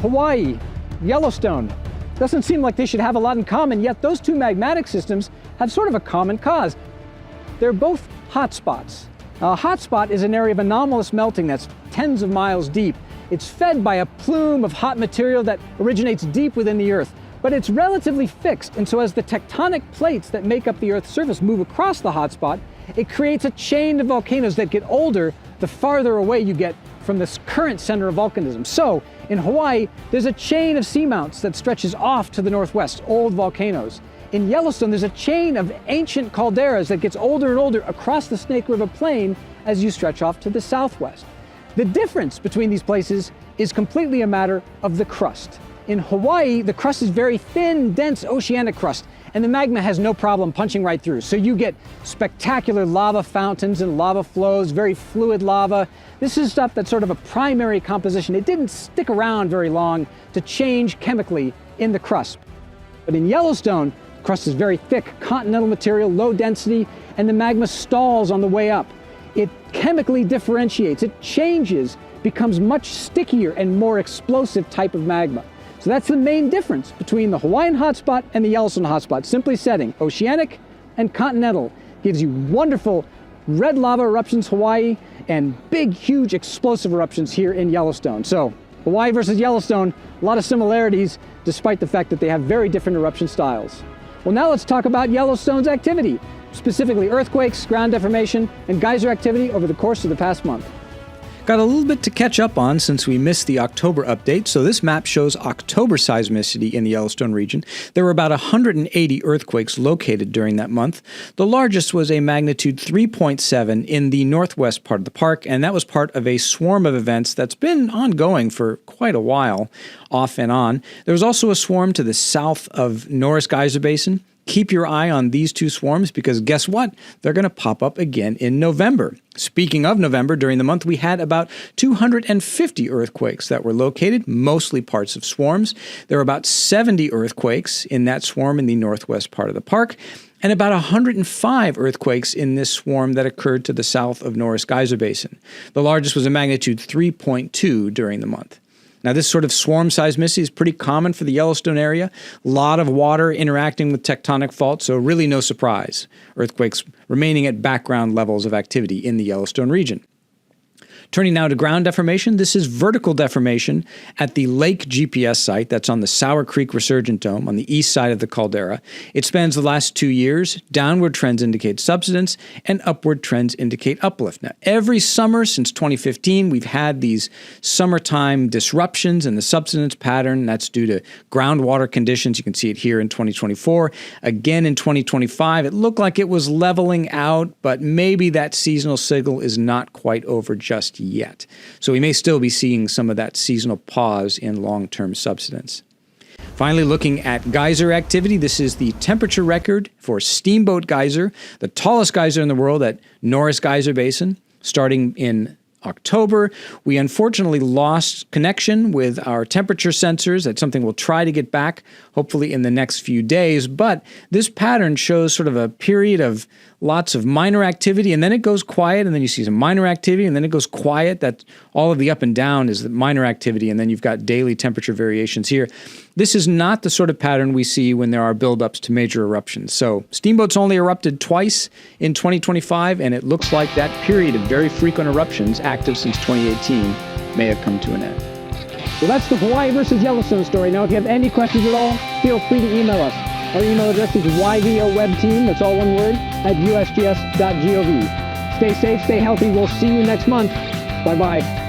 Hawaii, Yellowstone. Doesn't seem like they should have a lot in common, yet those two magmatic systems have sort of a common cause. They're both hotspots. A hotspot is an area of anomalous melting that's tens of miles deep. It's fed by a plume of hot material that originates deep within the Earth, but it's relatively fixed, and so as the tectonic plates that make up the Earth's surface move across the hotspot, it creates a chain of volcanoes that get older the farther away you get from this current center of volcanism. So, in Hawaii, there's a chain of seamounts that stretches off to the northwest, old volcanoes. In Yellowstone, there's a chain of ancient calderas that gets older and older across the Snake River Plain as you stretch off to the southwest. The difference between these places is completely a matter of the crust. In Hawaii, the crust is very thin, dense oceanic crust, and the magma has no problem punching right through. So you get spectacular lava fountains and lava flows, very fluid lava. This is stuff that's sort of a primary composition. It didn't stick around very long to change chemically in the crust. But in Yellowstone, the crust is very thick, continental material, low density, and the magma stalls on the way up. It chemically differentiates, it changes, becomes much stickier and more explosive type of magma. So that's the main difference between the Hawaiian hotspot and the Yellowstone hotspot. Simply setting, oceanic and continental gives you wonderful red lava eruptions Hawaii and big, huge explosive eruptions here in Yellowstone. So Hawaii versus Yellowstone, a lot of similarities despite the fact that they have very different eruption styles. Well, now let's talk about Yellowstone's activity, specifically earthquakes, ground deformation, and geyser activity over the course of the past month. Got a little bit to catch up on since we missed the October update, so this map shows October seismicity in the Yellowstone region. There were about 180 earthquakes located during that month. The largest was a magnitude 3.7 in the northwest part of the park, and that was part of a swarm of events that's been ongoing for quite a while, off and on. There was also a swarm to the south of Norris Geyser Basin. Keep your eye on these two swarms because guess what? They're going to pop up again in November. Speaking of November, during the month we had about 250 earthquakes that were located, mostly parts of swarms. There were about 70 earthquakes in that swarm in the northwest part of the park, and about 105 earthquakes in this swarm that occurred to the south of Norris Geyser Basin. The largest was a magnitude 3.2 during the month. Now, this sort of swarm seismicity is pretty common for the Yellowstone area. A lot of water interacting with tectonic faults, so really no surprise. Earthquakes remaining at background levels of activity in the Yellowstone region. Turning now to ground deformation, this is vertical deformation at the Lake GPS site that's on the Sour Creek Resurgent Dome on the east side of the caldera. It spans the last 2 years. Downward trends indicate subsidence, and upward trends indicate uplift. Now, every summer since 2015, we've had these summertime disruptions in the subsidence pattern. That's due to groundwater conditions. You can see it here in 2024. Again in 2025, it looked like it was leveling out, but maybe that seasonal signal is not quite over just yet. So we may still be seeing some of that seasonal pause in long-term subsidence. Finally, looking at geyser activity, this is the temperature record for Steamboat Geyser, the tallest geyser in the world at Norris Geyser Basin, starting in October. We unfortunately lost connection with our temperature sensors. That's something we'll try to get back, hopefully in the next few days. But this pattern shows sort of a period of lots of minor activity, and then it goes quiet, and then you see some minor activity, and then it goes quiet. That all of the up and down is the minor activity, and then you've got daily temperature variations here. This is not the sort of pattern we see when there are buildups to major eruptions. So Steamboat's only erupted twice in 2025, and it looks like that period of very frequent eruptions, active since 2018, may have come to an end. Well, that's the Hawaii versus Yellowstone story. Now, if you have any questions at all, feel free to email us. Our email address is yvowebteam, that's all one word, at usgs.gov. Stay safe, stay healthy. We'll see you next month. Bye-bye.